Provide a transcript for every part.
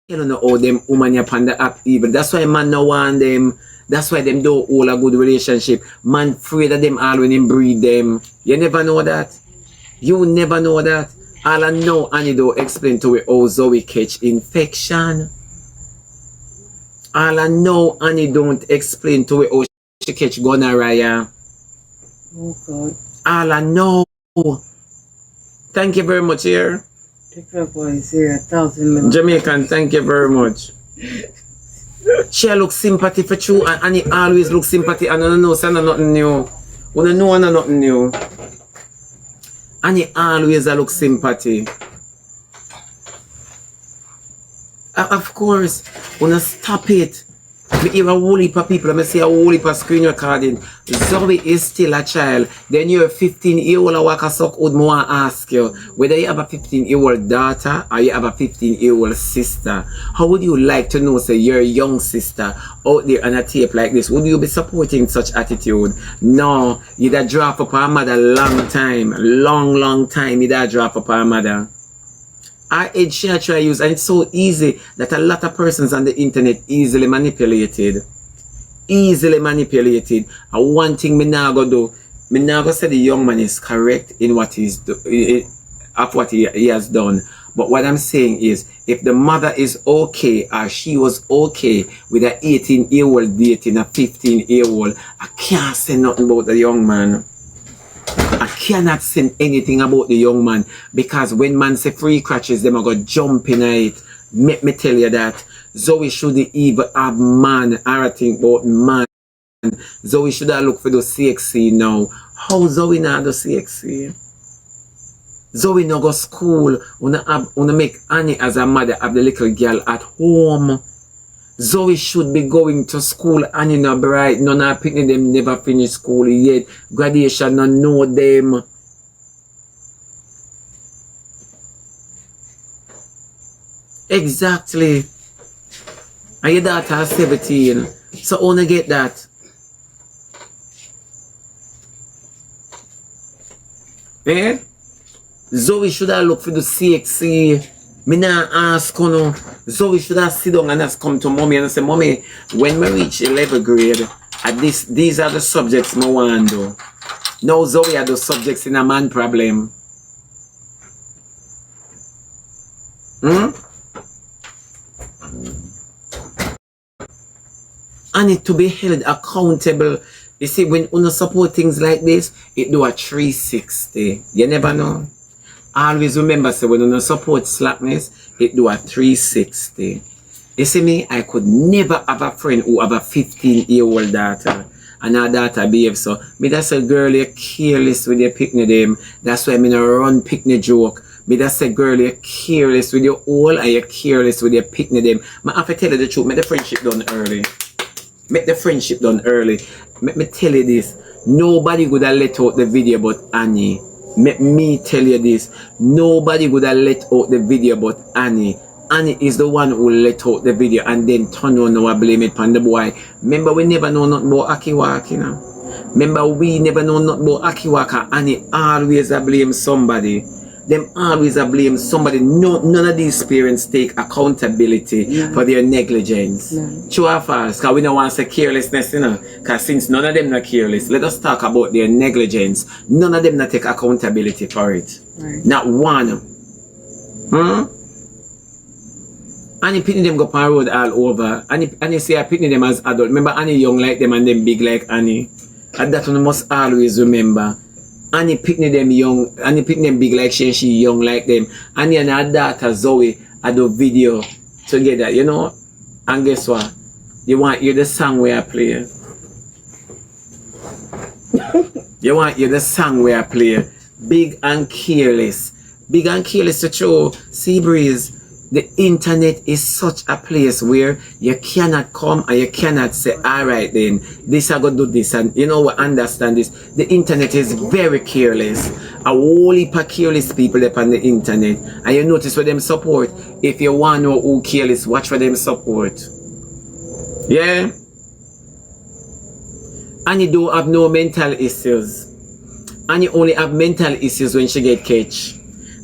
You don't know how them woman upon the app evil. That's why man no want them. That's why them don't hold a good relationship. Man afraid of them all when him breed them. You never know that. You never know that. All I know, Annie don't explain to it how Zoey catch infection. All I know, Annie don't explain to it how she catch gonorrhea. Oh God. All I know. Thank you very much here. Take that voice here, 1,000 minutes. Jamaican, thank you very much. She look sympathy for you, and Annie always look sympathy, and I don't know, so nothing new. We don't know nothing new. Annie always look sympathy. Of course, wanna stop it. Me hear a whole heap of people, I see a whole heap of screen recording. Zoey is still a child. Then you're a 15-year-old I walk a suck would more ask you whether you have a 15-year-old daughter or you have a 15-year-old sister. How would you like to know, say, your young sister out there on a tape like this? Would you be supporting such attitude? No, you'd have drop up her mother long time. Long time you'd have drop up her mother. Our age she try to use, and it's so easy that a lot of persons on the internet easily manipulated. Easily manipulated. And one thing me now go do, me now go say the young man is correct in what he's of what he has done. But what I'm saying is, if the mother is okay or she was okay with an 18-year-old dating a 15-year-old, I can't say nothing about the young man. I cannot say anything about the young man, because when man say free crutches, them are going to jump in it. Make me tell you that. Zoey should even have man, I think about man. Zoey should have looked for the CXC now. How Zoey not do CXC? Zoey no go school. Wanna make Annie as a mother have the little girl at home. Zoey should be going to school. Annie no bright. None of picking them never finish school yet. Graduation no know them. Exactly. And your daughter is 17. So wanna get that. Eh? Zoey should have looked for the CXC. Me nah ask you no. Zoey should have sit down and just come to mommy and say, Mommy, when we reach 11th grade, these are the subjects I want to do. Now Zoey are the subjects in a man problem. I need to be held accountable. You see, when you support things like this, it do a 360. You never know. Always remember, say, when you support slackness, it do a 360. You see me, I could never have a friend who have a 15-year-old daughter. And her daughter behave so. Me that's a girl, you're careless with your picnic them. That's why me no run picnic joke. Me that's a girl, you're careless with your all and you're careless with your picnic them. I have to tell you the truth, make the friendship done early. Make the friendship done early. Make me tell you this. Nobody would have let out the video but Annie. Let me tell you this. Nobody would have let out the video but Annie. Annie is the one who let out the video and then turn on and blame it on the boy. Remember, we never know nothing about Akiwaka, you know? Remember, we never know nothing about Akiwaka. Annie always blame somebody. Them always blame somebody. No, none of these parents take accountability for their negligence. True or false? Because we don't want to say carelessness, you know. Because since none of them are careless, let us talk about their negligence. None of them not take accountability for it. Right. Not one. Annie picking them go up on road all over. Annie say I picking them as adult. Remember Annie young like them and them big like Annie. And that one must always remember. Annie picking them young, Annie picking them big like she young like them. Annie and her daughter Zoey had a video together, you know. And guess what? You want hear the song where I play. You want hear the song where I play. Big and careless. Big and careless to show. Sea breeze. The internet is such a place where you cannot come and you cannot say, alright then, this I gotta do this, and you know what, understand this. The internet is very careless. A whole heap of careless people up on the internet. And you notice what them support. If you want to know who careless, watch for them support. Yeah? And you don't have no mental issues. And you only have mental issues when she get catch.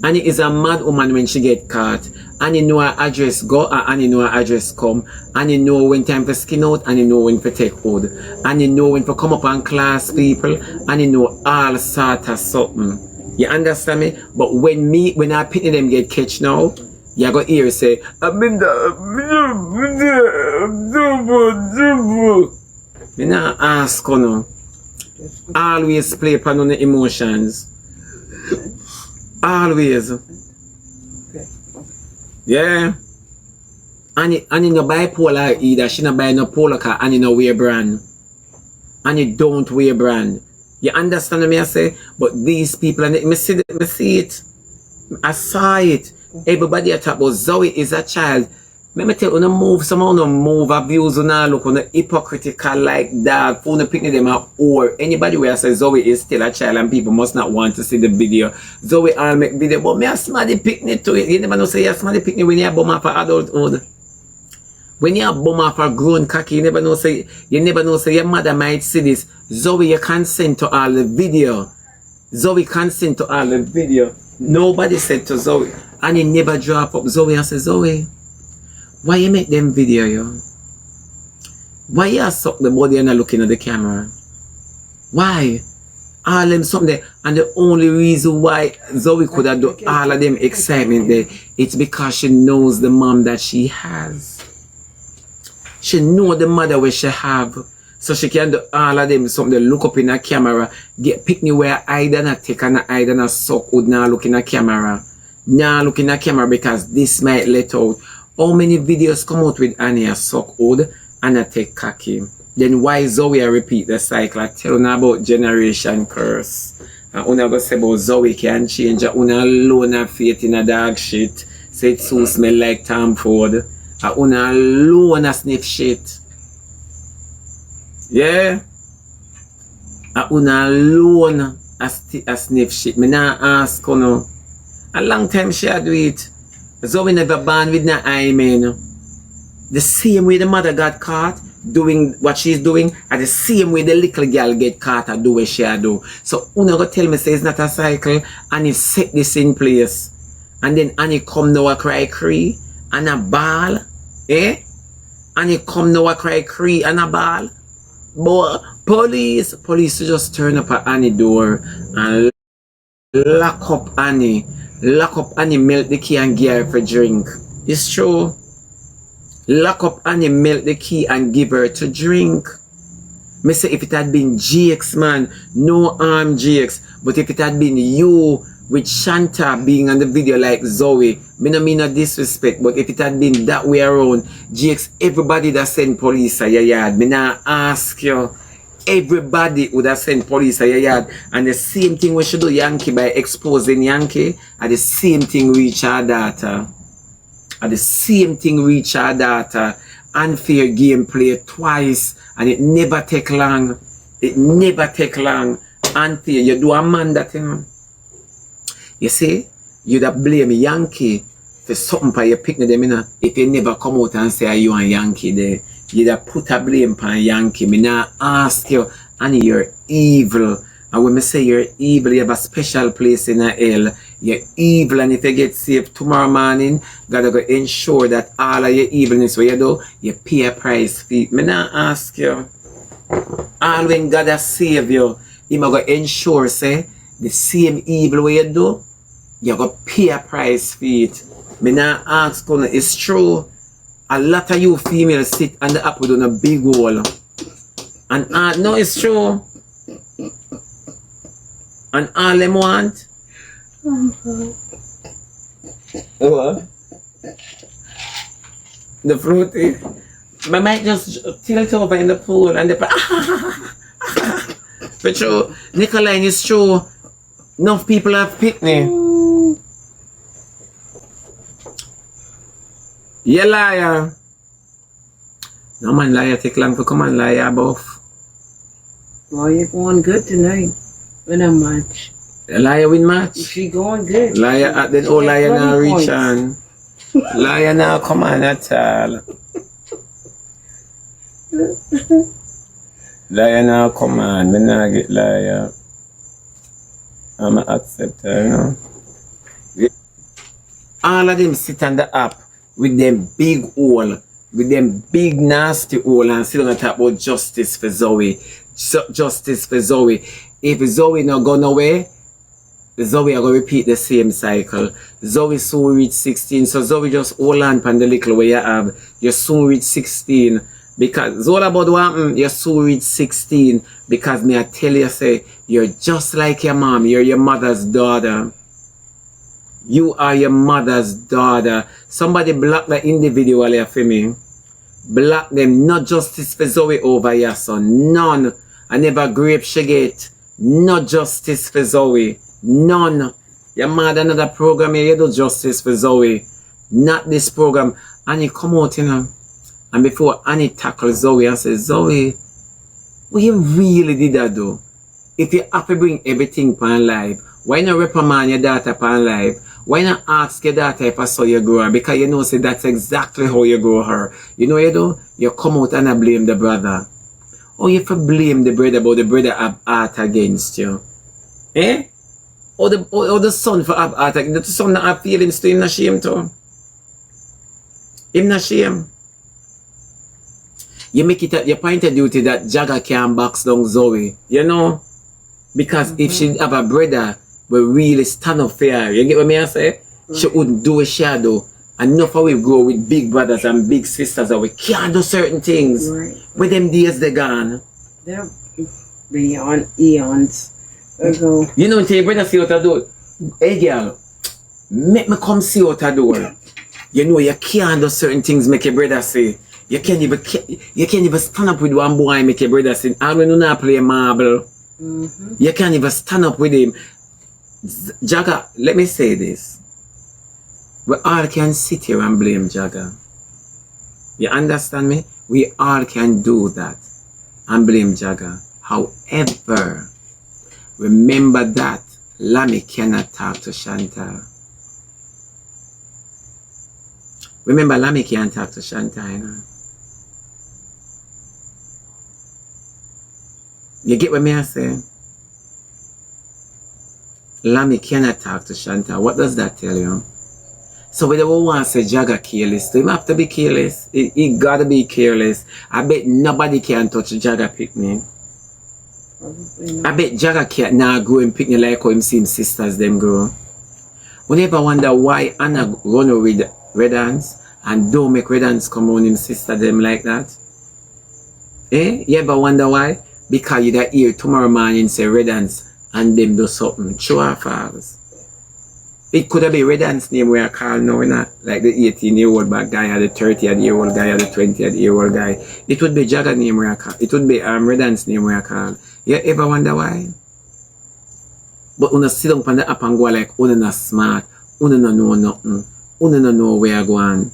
Annie is a mad woman when she get caught. And you know her address go, and you know her address come. And you know when time for skin out, and you know when for take hold. And you know when for come up and class people, and you know all sort of something. You understand me? But when I pity them get catch now, you go hear say, me not ask you no. Always play upon on the emotions. Always. Yeah. And you no bipolar either. She no buy no polar car and you no wear brand. And you don't wear brand. You understand me I say? But these people, and me see it. I saw it. Everybody talk about Zoey is a child. Let me tell you, move someone move abuse look on hypocritical like that. Phone picking them up or anybody where say Zoey is still a child and people must not want to see the video. Zoey all make video, but me a smarty picnic to it. You never know say you smarty picnic when you bum off for adulthood. When you bum off for grown cocky, you never know say your mother might see this. Zoey, you consent to all the video. Zoey consent to all the video. Nobody said to Zoey. And he never drop up Zoey and say, Zoey, why you make them video, yo? Why you suck the body and not looking at the camera? Why? All them something there. And the only reason why Zoey could have done all of them excitement there, it's because she knows the mom that she has. She know the mother where she have. So she can do all of them something, look up in a camera, get pick me where I don't take and I don't suck would now look in a camera. Now look in a camera because this might let out. How many videos come out with Annie a suck wood and a take cocky? Then why Zoey repeat the cycle? I tell you about generation curse. And una go say about Zoey can change. Una alone have faith in a dog shit. Say it so smell like Tom Ford. And una alone a sniff shit. Yeah? And una alone a sniff shit. Me not ask you no. A long time she do it. Zoey never born with no eye, man. The same way the mother got caught doing what she's doing, and the same way the little girl get caught and do what she do. So una go tell me say it's not a cycle, and he set this in place. And then Annie come now a cry and a ball. Eh? Annie come now a cry and a ball. But police just turn up at Annie door and lock up Annie. Lock up Annie, melt the key and give her for drink. It's true. Lock up Annie, melt the key and give her to drink. Me say if it had been GX, man, no harm GX. But if it had been you with Shanta being on the video like Zoey, me no mean no disrespect, but if it had been that way around, GX, everybody that send police at your yard, me not ask you. Everybody would have sent police at your yard. And the same thing we should do Yankee by exposing Yankee. And the same thing reach our daughter. And the same thing reach our daughter. Unfair gameplay twice. And it never take long. It never take long. Unfair. You do a man that thing. You see? You'd have blame Yankee for something for your picnic them, you know, if you never come out and say you and Yankee there. You'd have put a blame on Yankee. Me not ask you, and you're evil. And when I say you're evil, you have a special place in hell. You're evil, and if you get saved tomorrow morning, gotta go ensure that all of your evilness what you do, you pay a price for it. Me not ask you. All when God has saved you, He go ensure say the same evil what you do, you go pay a price for it. Me not ask you. It's true. A lot of you females sit on the apple on a big hole. And no, it's true. And all them want. What? The fruity. I might just tilt over in the pool and but true, Nicoline, is true. Enough people have picnic. You liar. No man liar take long to come and liar above. Well, you're going good tonight. With a match. The liar win match. She going good. Liar at the old liar now reach on. Liar now come on at all. Liar now come on. Me now get liar. I'ma accept her, you know. All of them sit on the app with them big hole, with them big nasty hole and sit down and talk about justice for Zoey. Justice for Zoey. If Zoey not gone away, Zoey are going to repeat the same cycle. Zoey soon reach 16. So Zoey just hold on pan the little way you have. You soon reach 16. Because it's all about what happened. You soon reach 16. Because me I tell you, say, you're just like your mom. You're your mother's daughter. You are your mother's daughter. Somebody block the individual here for me. Block them. No justice for Zoey over your son. None. I never grape she get. No justice for Zoey. None. You mad another program here, you do justice for Zoey. Not this program. Annie come out, you know. And before Annie tackle Zoey and say, Zoey, what you really did that do? If you have to bring everything pan live, why not reprimand your daughter pan live? Why not ask your daughter if I saw you grow her? Because you know, say that's exactly how you grow her. You know what you do? You come out and I blame the brother. Or you have to blame the brother, but the brother have art against you. Eh? Or the son for have art against the son that have feelings to him not shame to. Him not shame. You make it at your point of duty that Jagger can't box down Zoey. You know? Because if she have a brother will really stand up for her, you get what I say? She wouldn't do a shadow. Enough of we grow with big brothers and big sisters that we can't do certain things. Right. With them days they gone. They're beyond eons ago. You know, tell your brother see what I do. Hey girl, make me come see what I do. You know you can't do certain things make your brother say. You can't even stand up with one boy and make your brother say, I don't know play marble. You can't even stand up with him. Jagger, let me say this. We all can sit here and blame Jagger. You understand me? We all can do that and blame Jagger. However, remember that Lammy cannot talk to Chantal. Remember, Lammy can't talk to Chantal, you know? You get what me I say? Lammy cannot talk to Chantal. What does that tell you? So we don't want to say Jagger careless. So he have to be careless. He gotta be careless. I bet nobody can touch Jagger picnic. I bet Jagger can't now grow and picnic like how him see him sisters them grow. We never wonder why Anna run with Red Hands and don't make Red Hands come on him sister them like that. Eh? You ever wonder why? Because you that hear tomorrow morning say Red Hands and them do something. True or false? It could have been Red Hand's name we are called now, not like the 18-year-old guy or the 30-year-old guy or the 20-year-old guy. It would be Jagger name we are called. It would be Red Hand's name we are called. You ever wonder why? But when you sit down on the app and go like, you not smart, you don't know nothing, you don't know where you're going.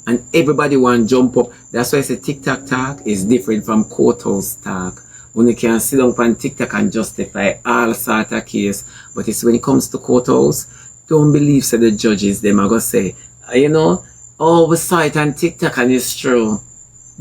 And everybody want to jump up. That's why I say TikTok talk is different from courthouse talk. When you can sit down on TikTok and justify all sort of case. But it's when it comes to courthouse, don't believe so the judges, them are going to say, you know, oh, we saw it on TikTok and it's true.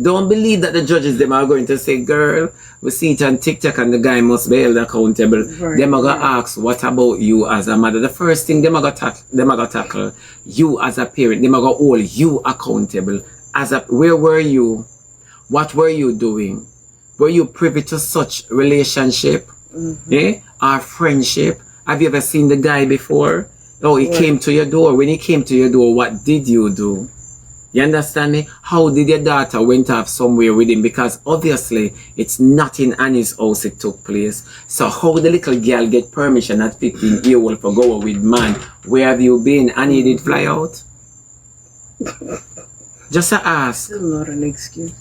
Don't believe that the judges, them are going to say, girl, we see it on TikTok and the guy must be held accountable. Right. Them are going to ask, what about you as a mother? The first thing them are going to tackle, you as a parent, them are going to hold you accountable. Where were you? What were you doing? Were you privy to such relationship? Eh? Or friendship? Have you ever seen the guy before? Oh, he came to your door. When he came to your door, what did you do? You understand me? How did your daughter went off somewhere with him? Because obviously, it's not in Annie's house it took place. So how the little girl get permission at 15-year-old for go with man? Where have you been? Annie did fly out? Just to ask. Still not an excuse.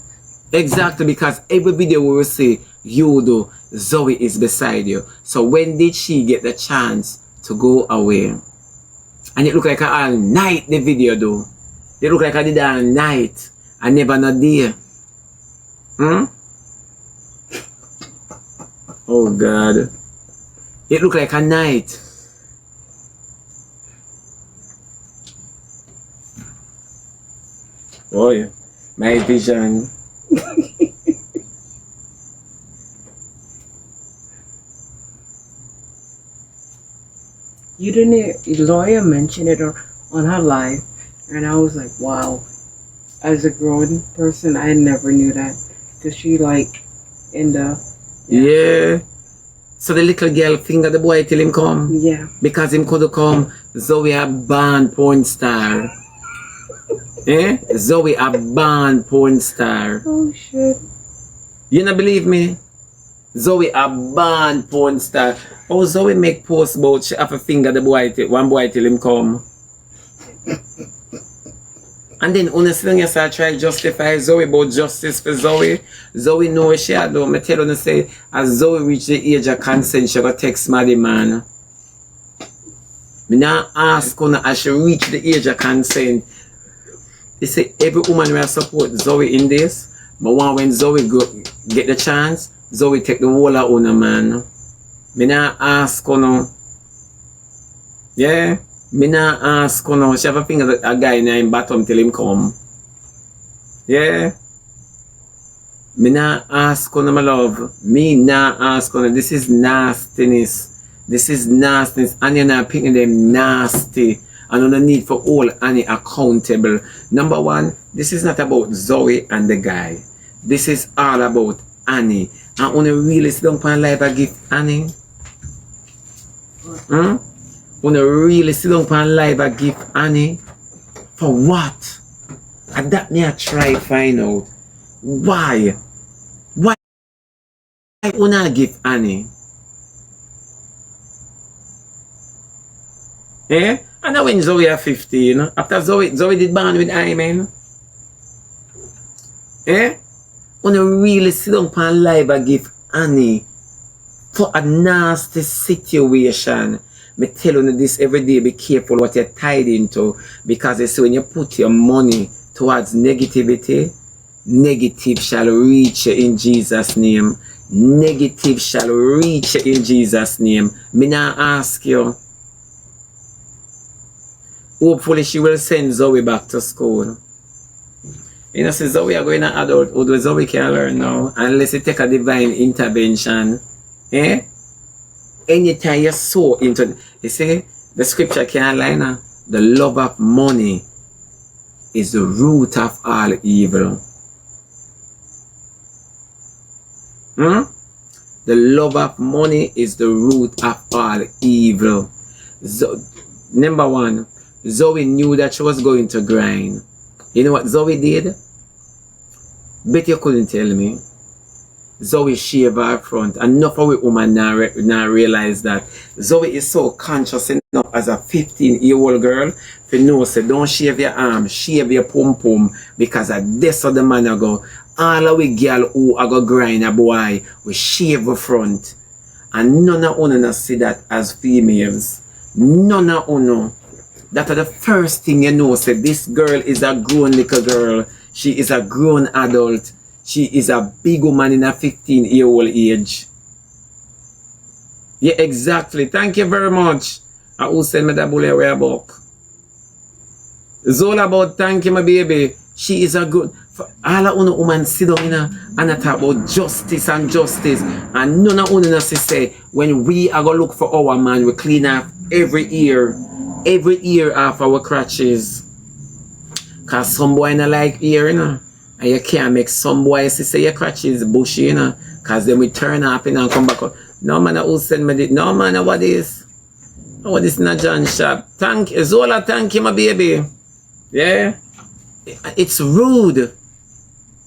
Exactly, because every video we will say, you do, Zoey is beside you. So when did she get the chance to go away? And it look like all night the video though. It look like I did all night. I never not there. Oh God. It look like a night. Oh yeah. My vision. You didn't hear a lawyer mention it, or on her life. And I was like, wow. As a grown person, I never knew that. Because she like, in the... Yeah. So the little girl finger the boy till him come. Yeah. Because him could come, Zoey a born porn star. Eh? Zoey a born porn star. Oh, shit. You not believe me? Zoey a born porn star. Oh, Zoey make post about she have a finger the boy till, one boy till him come. And then honestly, yes, I try justify Zoey about justice for Zoey. Zoey know what she had done. I tell her say, as Zoey reach the age of consent, she go text Maddie man. Me now ask her as she reach the age of consent. They say every woman will support Zoey in this. But when Zoey go get the chance, Zoey take the whole of her man. Me now ask her no. Yeah. Me nah ask her no. She have a finger that a guy in him bottom till him come. Yeah. Me nah ask her no, my love. Me nah ask her no. This is nastiness. This is nastiness. And you're not picking them nasty. And no need for all any accountable. Number one, this is not about Zoey and the guy. This is all about Annie. And when you really sit down on life and give Annie. When you really sit down on live and give Annie, for what? And that me I try find out. Why? Why when I give Annie? Eh? And now when Zoey are 15, after Zoey did born with Iman. Eh? When you really sit down on live and give Annie for a nasty situation. Me tell you this every day, be careful what you're tied into, because they say when you put your money towards negativity, negative shall reach you in Jesus' name. Negative shall reach you in Jesus' name. Me now ask you. Hopefully she will send Zoey back to school. You know, say Zoey are going to adulthood, Zoey can learn now, unless you take a divine intervention. Eh? Anytime you sow into, you see, the scripture can't lie now. The love of money is the root of all evil. The love of money is the root of all evil. Number one, Zoey knew that she was going to grind. You know what Zoey did? Bet you couldn't tell me. Zoey shave her front. Enough of a woman now realize that. Zoey is so conscious enough as a 15-year-old girl to know, say, don't shave your arm, shave your pum-pum, because at this of the man I go, all of we girl who I go grind a boy, we shave the front. And none of us see that as females. None of us. That are the first thing you know, say, this girl is a grown little girl. She is a grown adult. She is a big woman in a 15-year-old age. Yeah, exactly. Thank you very much. I will send me that bullet way book. It's all about thank you, my baby. She is a good... All of you women sit down and I talk about justice and justice. And none of you say, when we are going to look for our man, we clean up every year off our crutches. Because some boy not like ear, you know. And you can't make some boys say your crutches bushy, you know. Because then we turn up and come back up. No man who send me this. No man, what is? Oh, this is not John shop. Thank you. Zola, thank you, my baby. Yeah? It's rude.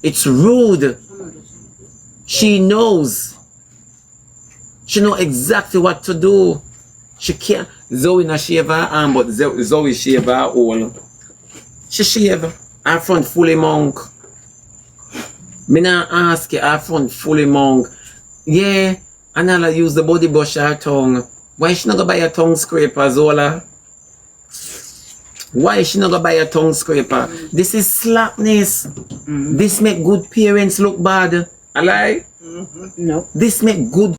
It's rude. She knows. She knows exactly what to do. She can't. Zoey not shave her arm, but Zoey shave her all. She shave her front fully monk. Me not ask you, her front fully monk. Yeah, and I'll use the body brush her tongue. Why she not go buy a tongue scraper, Zola? Why she not go buy a tongue scraper? This is slackness. This make good parents look bad. I lie? No. This make good